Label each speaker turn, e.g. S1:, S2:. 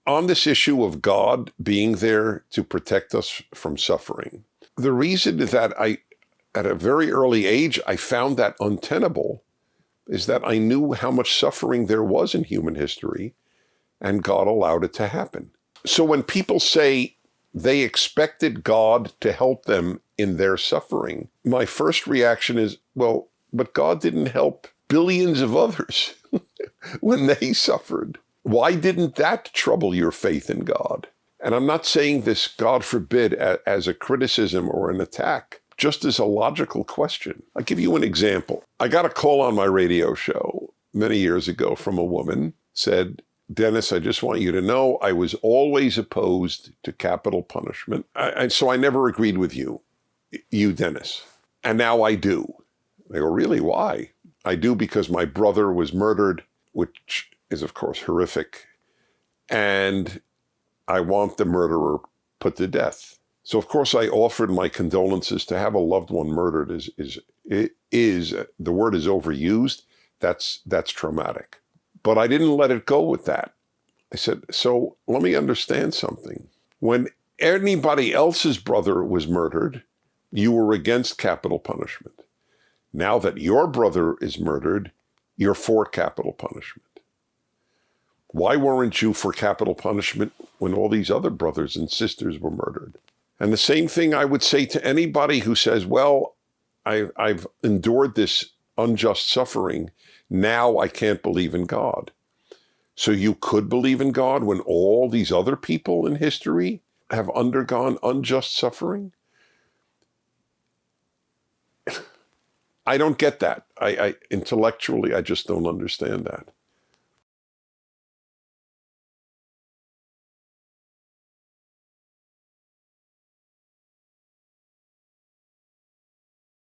S1: on this issue of God being there to protect us from suffering, the reason that at a very early age, I found that untenable is that I knew how much suffering there was in human history, and God allowed it to happen. So when people say they expected God to help them in their suffering, my first reaction is, well, but God didn't help billions of others when they suffered. Why didn't that trouble your faith in God? And I'm not saying this, God forbid, as a criticism or an attack, just as a logical question. I'll give you an example. I got a call on my radio show many years ago from a woman, said, Dennis, I just want you to know I was always opposed to capital punishment. So I never agreed with you, Dennis. And now I do. I go, really, why? I do because my brother was murdered, which is, of course, horrific. And I want the murderer put to death. So, of course, I offered my condolences. To have a loved one murdered is the word is overused. That's traumatic. But I didn't let it go with that. I said, so let me understand something. When anybody else's brother was murdered, you were against capital punishment. Now that your brother is murdered, you're for capital punishment. Why weren't you for capital punishment when all these other brothers and sisters were murdered? And the same thing I would say to anybody who says, well, I've endured this unjust suffering. Now I can't believe in God. So you could believe in God when all these other people in history have undergone unjust suffering? I don't get that. Intellectually, I just don't understand that.